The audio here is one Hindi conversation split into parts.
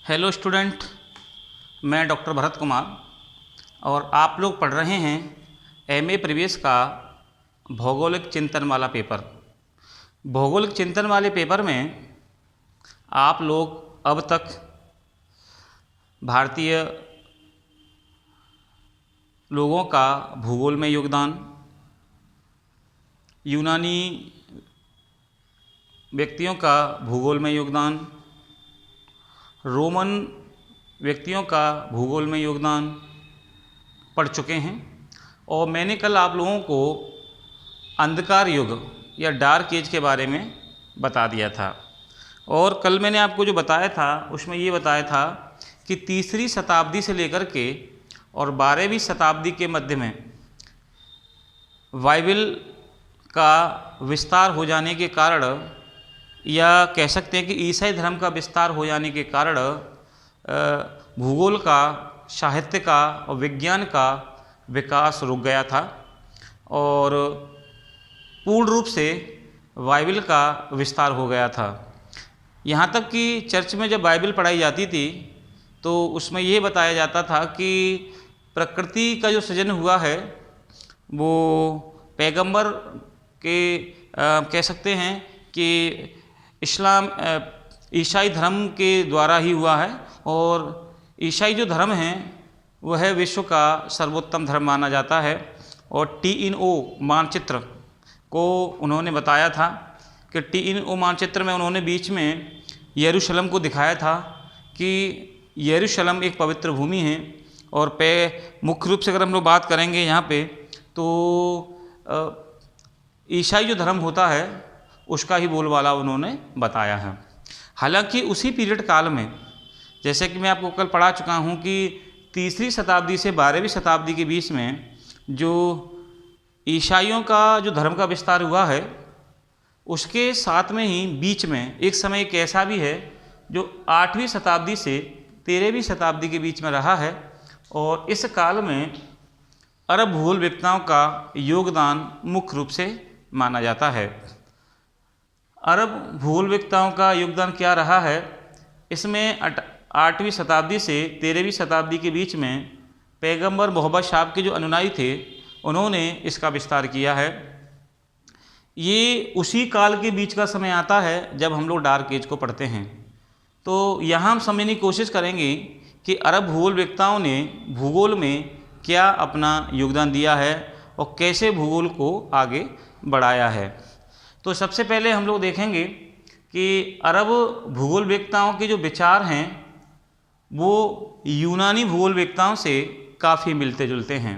हेलो स्टूडेंट, मैं डॉक्टर भरत कुमार और आप लोग पढ़ रहे हैं एमए प्रीवियस का भौगोलिक चिंतन वाला पेपर। भौगोलिक चिंतन वाले पेपर में आप लोग अब तक भारतीय लोगों का भूगोल में योगदान, यूनानी व्यक्तियों का भूगोल में योगदान, रोमन व्यक्तियों का भूगोल में योगदान पढ़ चुके हैं। और मैंने कल आप लोगों को अंधकार युग या डार्क एज के बारे में बता दिया था। और कल मैंने आपको जो बताया था उसमें ये बताया था कि तीसरी शताब्दी से लेकर के और 12वीं शताब्दी के मध्य में बाइबल का विस्तार हो जाने के कारण, या कह सकते हैं कि ईसाई धर्म का विस्तार हो जाने के कारण भूगोल का, साहित्य का और विज्ञान का विकास रुक गया था और पूर्ण रूप से बाइबल का विस्तार हो गया था। यहाँ तक कि चर्च में जब बाइबल पढ़ाई जाती थी तो उसमें ये बताया जाता था कि प्रकृति का जो सृजन हुआ है वो पैगंबर के कह सकते हैं कि ईसाई धर्म के द्वारा ही हुआ है। और ईसाई जो धर्म है वह विश्व का सर्वोत्तम धर्म माना जाता है। और TNO मानचित्र को उन्होंने बताया था कि TNO मानचित्र में उन्होंने बीच में यरूशलेम को दिखाया था कि यरूशलेम एक पवित्र भूमि है। और मुख्य रूप से अगर हम लोग बात करेंगे यहाँ पे तो ईसाई जो धर्म होता है उसका ही बोलबाला उन्होंने बताया है। हालांकि उसी पीरियड काल में, जैसे कि मैं आपको कल पढ़ा चुका हूँ कि तीसरी शताब्दी से 12वीं शताब्दी के बीच में जो ईसाइयों का जो धर्म का विस्तार हुआ है उसके साथ में ही बीच में एक समय एक ऐसा भी है जो 8वीं शताब्दी से 13वीं शताब्दी के बीच में रहा है। और इस काल में अरब भूगोलवेत्ताओं का योगदान मुख्य रूप से माना जाता है। अरब भूगोलवेत्ताओं का योगदान क्या रहा है, इसमें 8वीं शताब्दी से 13वीं शताब्दी के बीच में पैगंबर मोहम्मद साहब के जो अनुयायी थे उन्होंने इसका विस्तार किया है। ये उसी काल के बीच का समय आता है जब हम लोग डार्क एज को पढ़ते हैं। तो यहाँ हम समझने की कोशिश करेंगे कि अरब भूगोलवेत्ताओं ने भूगोल में क्या अपना योगदान दिया है और कैसे भूगोल को आगे बढ़ाया है। तो सबसे पहले हम लोग देखेंगे कि अरब भूगोलवेत्ताओं के जो विचार हैं वो यूनानी भूगोलवेत्ताओं से काफ़ी मिलते जुलते हैं।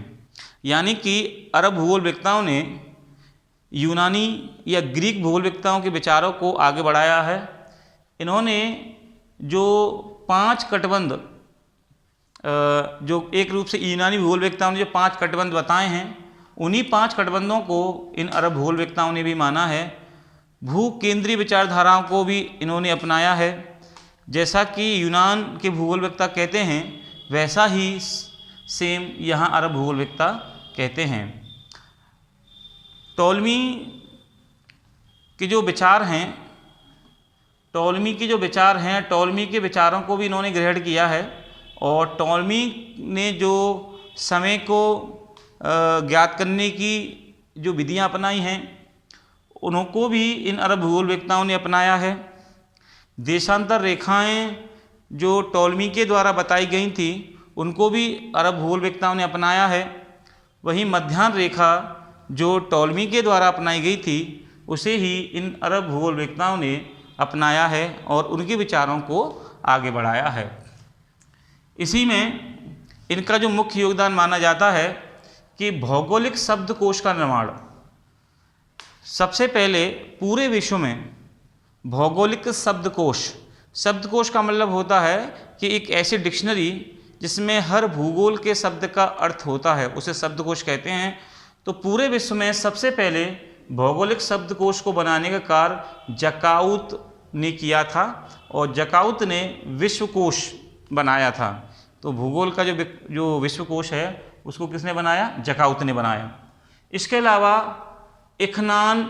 यानी कि अरब भूगोलवेत्ताओं ने यूनानी या ग्रीक भूगोलवेत्ताओं के विचारों को आगे बढ़ाया है। इन्होंने जो 5 कटबंध, जो एक रूप से यूनानी भूगोलवेत्ताओं ने जो 5 कटबंध बताए हैं, उन्हीं 5 कटबंधों को इन अरब भूगोलवेत्ताओं ने भी माना है। भू केंद्रीय विचारधाराओं को भी इन्होंने अपनाया है। जैसा कि यूनान के भूगोलवेत्ता कहते हैं वैसा ही सेम यहाँ अरब भूगोलवेत्ता कहते हैं। टॉलमी के जो विचार हैं, टॉलमी के विचारों को भी इन्होंने ग्रहण किया है। और टॉलमी ने जो समय को ज्ञात करने की जो विधियां अपनाई हैं उनको भी इन अरब भूगोलवेत्ताओं ने अपनाया है। देशांतर रेखाएं जो टॉलमी के द्वारा बताई गई थी उनको भी अरब भूगोलवेत्ताओं ने अपनाया है। वहीं मध्याह्न रेखा जो टॉलमी के द्वारा अपनाई गई थी उसे ही इन अरब भूगोलवेत्ताओं ने अपनाया है और उनके विचारों को आगे बढ़ाया है। इसी में इनका जो मुख्य योगदान माना जाता है कि भौगोलिक शब्दकोश का निर्माण। सबसे पहले पूरे विश्व में भौगोलिक शब्दकोश का मतलब होता है कि एक ऐसी डिक्शनरी जिसमें हर भूगोल के शब्द का अर्थ होता है, उसे शब्दकोश कहते हैं। तो पूरे विश्व में सबसे पहले भौगोलिक शब्दकोश को बनाने का कार्य जकाउत ने किया था और जकाउत ने विश्वकोश बनाया था। तो भूगोल का जो विश्वकोश है उसको किसने बनाया? जकाउत ने बनाया। इसके अलावा इखनान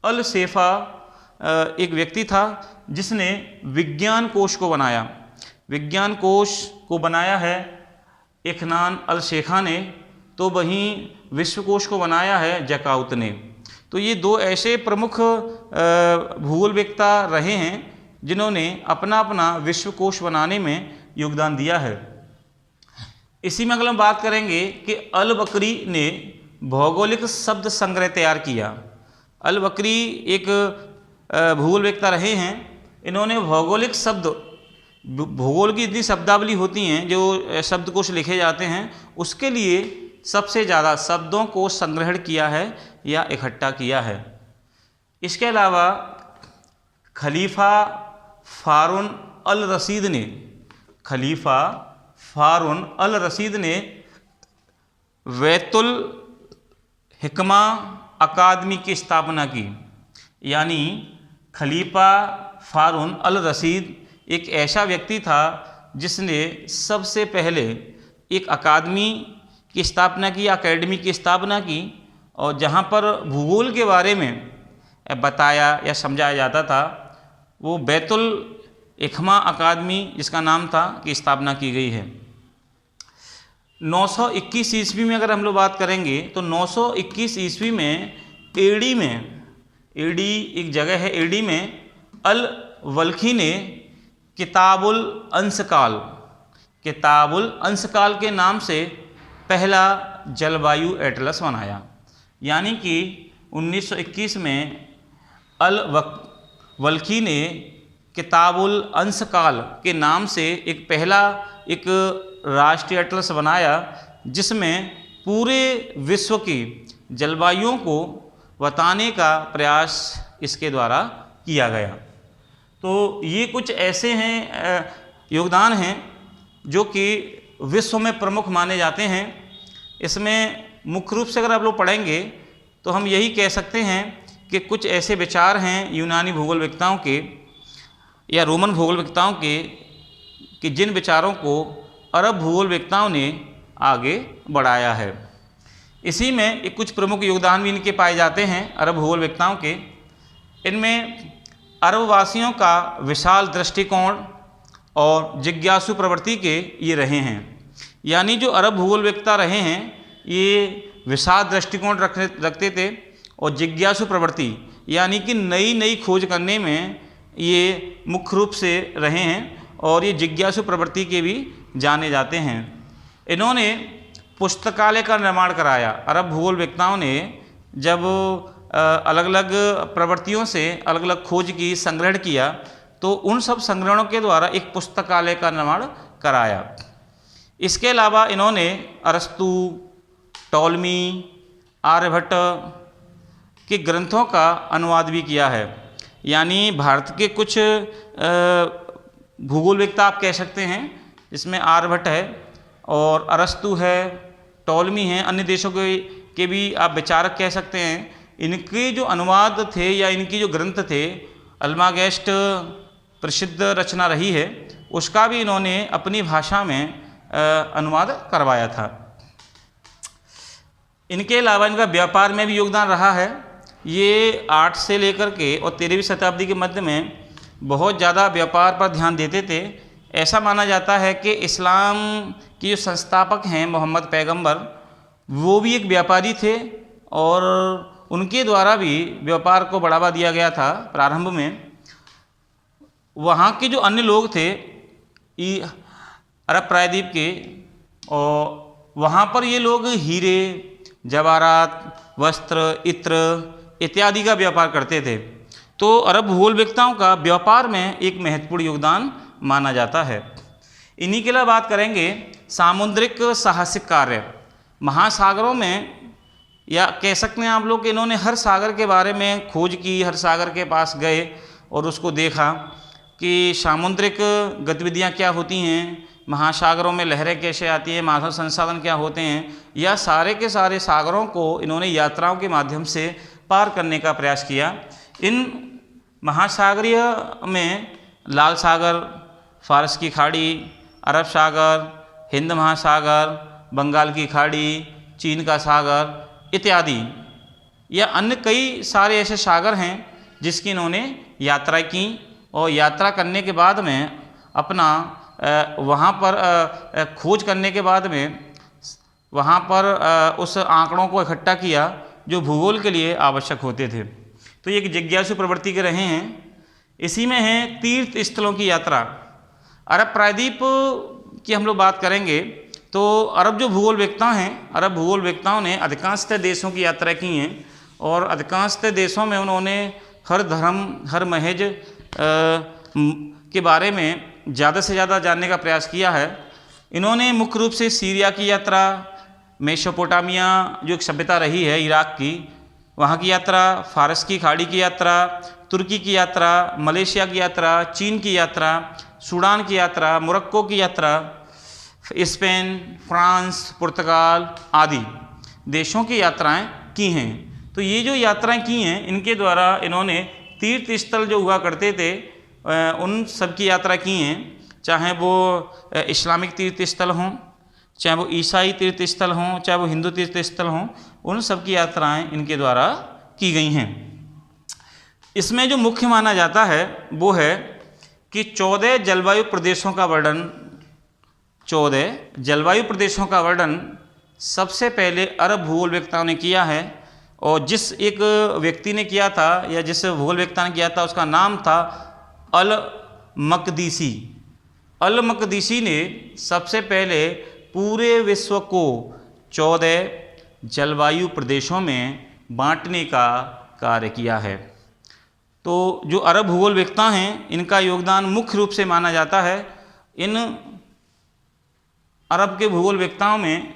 अल सेफ़ा एक व्यक्ति था जिसने विज्ञान कोश को बनाया। विज्ञान कोश को बनाया है इखनान अल शेखा ने, तो वहीं विश्वकोश को बनाया है जकाउत ने। तो ये दो ऐसे प्रमुख भूगोलवेत्ता रहे हैं जिन्होंने अपना अपना विश्वकोश बनाने में योगदान दिया है। इसी में अगर हम बात करेंगे कि अल बकरी ने भौगोलिक शब्द संग्रह तैयार किया। अल बकरी एक भूगोलवेत्ता रहे हैं, इन्होंने भौगोलिक शब्द, भूगोल की इतनी शब्दावली होती हैं जो शब्दकोश लिखे जाते हैं, उसके लिए सबसे ज़्यादा शब्दों को संग्रहण किया है या इकट्ठा किया है। इसके अलावा खलीफा फारून अल रशीद ने, खलीफा फारून अल रशीद ने बैतुल हिकमा अकादमी की स्थापना की। यानी खलीफा फारून अल रशीद एक ऐसा व्यक्ति था जिसने सबसे पहले एक अकादमी की स्थापना की, अकेडमी की स्थापना की, और जहाँ पर भूगोल के बारे में बताया या समझाया जाता था, वो बैतुल हिकमा अकादमी जिसका नाम था की स्थापना की गई है। 921 ईस्वी में अगर हम लोग बात करेंगे तो 921 ईस्वी में एडी में, एडी एक जगह है, एडी में अल वल्खी ने किताबुल अंशकाल, किताबुल अंशकाल के नाम से पहला जलवायु एटलस बनाया। यानी कि 1921 में अल वल्खी ने किताबुल अंशकाल के नाम से एक पहला एक राष्ट्रीय एटलस बनाया जिसमें पूरे विश्व की जलवायुओं को बताने का प्रयास इसके द्वारा किया गया। तो ये कुछ ऐसे हैं योगदान हैं जो कि विश्व में प्रमुख माने जाते हैं। इसमें मुख्य रूप से अगर आप लोग पढ़ेंगे तो हम यही कह सकते हैं कि कुछ ऐसे विचार हैं यूनानी भूगोलवेत्ताओं के या रोमन भूगोलवेत्ताओं के कि जिन विचारों को अरब भूगोलवेत्ताओं ने आगे बढ़ाया है। इसी में एक कुछ प्रमुख योगदान भी इनके पाए जाते हैं अरब भूगोलवेत्ताओं के। इनमें अरब वासियों का विशाल दृष्टिकोण और जिज्ञासु प्रवृत्ति के ये रहे हैं। यानी जो अरब भूगोलवेत्ता रहे हैं ये विशाल दृष्टिकोण रखते थे और जिज्ञासु प्रवृत्ति यानी कि नई नई खोज करने में ये मुख्य रूप से रहे हैं और ये जिज्ञासु प्रवृत्ति के भी जाने जाते हैं। इन्होंने पुस्तकालय का निर्माण कराया। अरब भूगोलवेत्ताओं ने जब अलग अलग प्रवृत्तियों से अलग अलग खोज की, संग्रहण किया, तो उन सब संग्रहणों के द्वारा एक पुस्तकालय का निर्माण कराया। इसके अलावा इन्होंने अरस्तु, टॉलमी, आर्यभट्ट के ग्रंथों का अनुवाद भी किया है। यानी भारत के कुछ भूगोलवेत्ता आप कह सकते हैं, इसमें आर्यभट्ट है और अरस्तु है, टॉलमी है, अन्य देशों के भी आप विचारक कह सकते हैं। इनके जो अनुवाद थे या इनकी जो ग्रंथ थे, अल्मागेस्ट प्रसिद्ध रचना रही है, उसका भी इन्होंने अपनी भाषा में अनुवाद करवाया था। इनके अलावा इनका व्यापार में भी योगदान रहा है। ये 8 से लेकर के और 13वीं शताब्दी के मध्य में बहुत ज़्यादा व्यापार पर ध्यान देते थे। ऐसा माना जाता है कि इस्लाम के जो संस्थापक हैं मोहम्मद पैगंबर, वो भी एक व्यापारी थे और उनके द्वारा भी व्यापार को बढ़ावा दिया गया था। प्रारंभ में वहाँ के जो अन्य लोग थे अरब प्रायद्वीप के, और वहाँ पर ये लोग हीरे, जवाहरात, वस्त्र, इत्र इत्यादि का व्यापार करते थे। तो अरब भूगोलवेत्ताओं का व्यापार में एक महत्वपूर्ण योगदान माना जाता है। इन्हीं के लिए बात करेंगे सामुद्रिक साहसिक कार्य। महासागरों में या कह सकते हैं आप लोग कि इन्होंने हर सागर के बारे में खोज की, हर सागर के पास गए और उसको देखा कि सामुद्रिक गतिविधियाँ क्या होती हैं, महासागरों में लहरें कैसे आती हैं, मानव संसाधन क्या होते हैं, या सारे के सारे सागरों को इन्होंने यात्राओं के माध्यम से पार करने का प्रयास किया। इन महासागरीय में लाल सागर, फारस की खाड़ी, अरब सागर, हिंद महासागर, बंगाल की खाड़ी, चीन का सागर इत्यादि या अन्य कई सारे ऐसे सागर हैं जिसकी इन्होंने यात्रा की, और यात्रा करने के बाद में अपना वहाँ पर खोज करने के बाद में वहाँ पर उस आंकड़ों को इकट्ठा किया जो भूगोल के लिए आवश्यक होते थे। तो ये एक जिज्ञासु प्रवृत्ति के रहे हैं। इसी में है तीर्थ स्थलों की यात्रा। अरब प्रायद्वीप की हम लोग बात करेंगे तो अरब जो भूगोलवेत्ता हैं, अरब भूगोलवेत्ताओं ने अधिकांशतः देशों की यात्रा की हैं और अधिकांशतः देशों में उन्होंने हर धर्म, हर महज के बारे में ज़्यादा से ज़्यादा जानने का प्रयास किया है। इन्होंने मुख्य रूप से सीरिया की यात्रा, मेसोपोटामिया जो एक सभ्यता रही है इराक की, वहाँ की यात्रा, फारस की खाड़ी की यात्रा, तुर्की की यात्रा, मलेशिया की यात्रा, चीन की यात्रा, सूडान की यात्रा, मोरक्को की यात्रा, स्पेन, फ्रांस, पुर्तगाल आदि देशों की यात्राएं की हैं। तो ये जो यात्राएं की हैं इनके द्वारा इन्होंने तीर्थ स्थल जो हुआ करते थे उन सब की यात्रा की हैं, चाहे वो इस्लामिक तीर्थ स्थल हों, चाहे वो ईसाई तीर्थ स्थल हों, चाहे वो हिंदू तीर्थ स्थल हों, उन सब की यात्राएं इनके द्वारा की गई हैं। इसमें जो मुख्य माना जाता है वो है कि 14 जलवायु प्रदेशों का वर्णन, 14 जलवायु प्रदेशों का वर्णन सबसे पहले अरब भूगोलवेत्ताओं ने किया है। और जिस एक व्यक्ति ने किया था या जिस भूगोलवेत्ता ने किया था उसका नाम था अल मकदीसी। अल मकदीसी ने सबसे पहले पूरे विश्व को 14 जलवायु प्रदेशों में बांटने का कार्य किया है। तो जो अरब भूगोलवेत्ता हैं इनका योगदान मुख्य रूप से माना जाता है। इन अरब के भूगोलवेत्ताओं में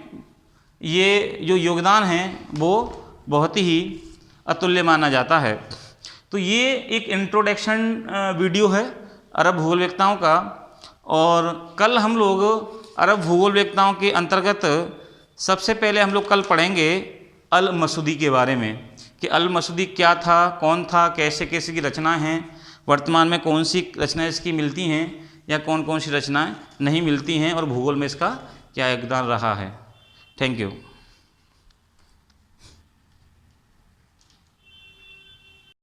ये जो योगदान है वो बहुत ही अतुल्य माना जाता है। तो ये एक इंट्रोडक्शन वीडियो है अरब भूगोलवेत्ताओं का, और कल हम लोग अरब भूगोलवेत्ताओं के अंतर्गत सबसे पहले हम लोग कल पढ़ेंगे अल मसूदी के बारे में कि अल मसूदी क्या था, कौन था, कैसे कैसे की रचनाएं हैं, वर्तमान में कौन सी रचनाएं इसकी मिलती हैं या कौन कौन सी रचनाएं नहीं मिलती हैं, और भूगोल में इसका क्या योगदान रहा है। Thank you.